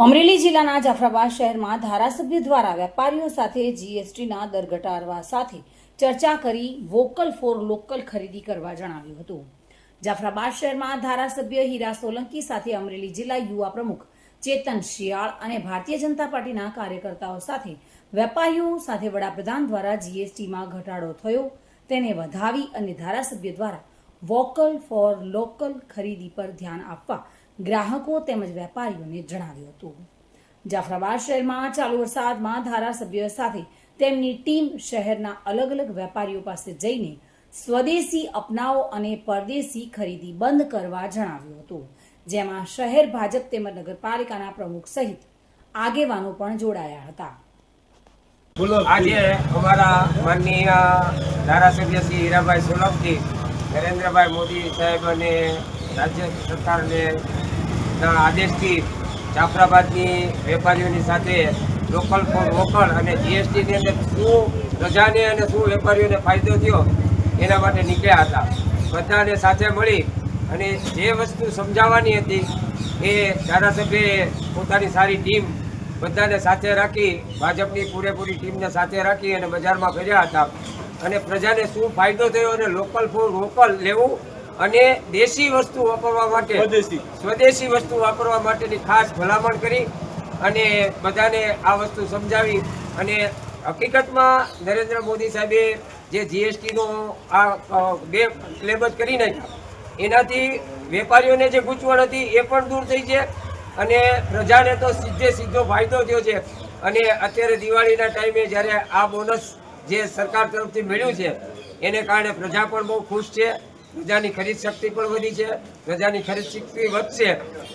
અમરેલી જિલ્લાના જાફરાબાદ શહેરમાં ધારાસભ્ય દ્વારા વેપારીઓ સાથે જીએસટીના દર ઘટાડવા સાથે ચર્ચા કરી વોકલ ફોર લોકલ ખરીદી કરવા જણાવ્યું હતું। જાફરાબાદ શહેરમાં ધારાસભ્ય હીરા સોલંકી સાથે અમરેલી જિલ્લા યુવા પ્રમુખ ચેતન શિયાળ અને ભારતીય જનતા પાર્ટીના કાર્યકર્તાઓ સાથે વેપારીઓ સાથે વડાપ્રધાન દ્વારા જીએસટીમાં ઘટાડો થયો તેને વધાવી અને ધારાસભ્ય દ્વારા વોકલ ફોર લોકલ ખરીદી પર ધ્યાન આપવા ગ્રાહકો તેમજ વેપારીઓને જણાવ્યું હતું। જાફરાબાદ શહેરમાં ચાલુ વરસાદમાં ધારાસભ્ય સાથે તેમની ટીમ શહેરના અલગ અલગ વેપારીઓ પાસે જઈને સ્વદેશી અપનાવો અને પરદેશી ખરીદી બંધ કરવા જણાવ્યું હતું, જેમાં શહેર ભાજપ તેમજ નગરપાલિકાના પ્રમુખ સહિત આગેવાનો પણ જોડાયા હતા। આજે અમારા માનનીય ધારાસભ્ય શ્રી હીરાભાઈ સોલંકી નરેન્દ્રભાઈ મોદી સાહેબ અને રાજ્ય સરકારને આદેશથી જાફરાબાદની વેપારીઓની સાથે લોકલ ફોર વોકલ અને જીએસટીની અંદર શું પ્રજાને અને શું વેપારીઓને ફાયદો થયો એના માટે નીકળ્યા હતા। બધાને સાથે મળી અને જે વસ્તુ સમજાવવાની હતી એ ધારાસભ્યએ પોતાની સારી ટીમ બધાને સાથે રાખી ભાજપની પૂરેપૂરી ટીમને સાથે રાખી અને બજારમાં ફર્યા હતા અને પ્રજાને શું ફાયદો થયો અને લોકલ ફોર વોકલ લેવું અને દેશી વસ્તુ વાપરવા માટે સ્વદેશી વસ્તુ વાપરવા માટેની ખાસ ભલામણ કરી અને બધાને આ વસ્તુ સમજાવી અને હકીકતમાં નરેન્દ્ર મોદી સાહેબે જે જીએસટીનો આ બે સ્લેબ જ કરી નાખ્યા એનાથી વેપારીઓને જે ગૂંચવણ હતી એ પણ દૂર થઈ છે અને પ્રજાને તો સીધો ફાયદો થયો છે। અને અત્યારે દિવાળીના ટાઈમે જ્યારે આ બોનસ જે સરકાર તરફથી મળ્યું છે એને કારણે પ્રજા પણ બહુ ખુશ છે, પ્રજાની ખરીદ શક્તિ પણ વધી છે, પ્રજાની ખરીદ શક્તિ વધશે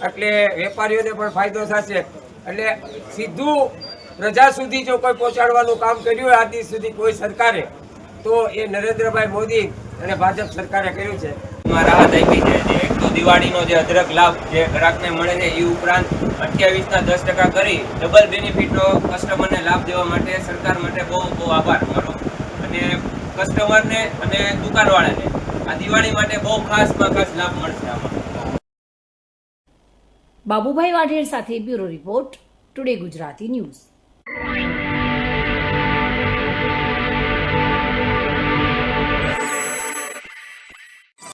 એટલે વેપારીઓને પણ ફાયદો થશે। એટલે સીધું પ્રજા સુધી જો કોઈ પહોંચાડવાનું કામ કર્યું હોય આજ દિવસ સુધી કોઈ સરકારે તો એ નરેન્દ્રભાઈ મોદી અને ભાજપ સરકારે કર્યું છે। રાહત આપી છે જે એક તો દિવાળીનો જે અદરક લાભ જે ગ્રાહકને મળે છે એ ઉપરાંત 28ના 10% કરી ડબલ બેનિફિટનો કસ્ટમરને લાભ દેવા માટે સરકાર માટે બહુ આભાર મારો અને કસ્ટમરને અને દુકાનવાળાને આ દિવાળી માટે બહુ ખાસ લાભ મળશે આમાં। બાબુભાઈ વાઢેર સાથે bureau report, today Gujarati news.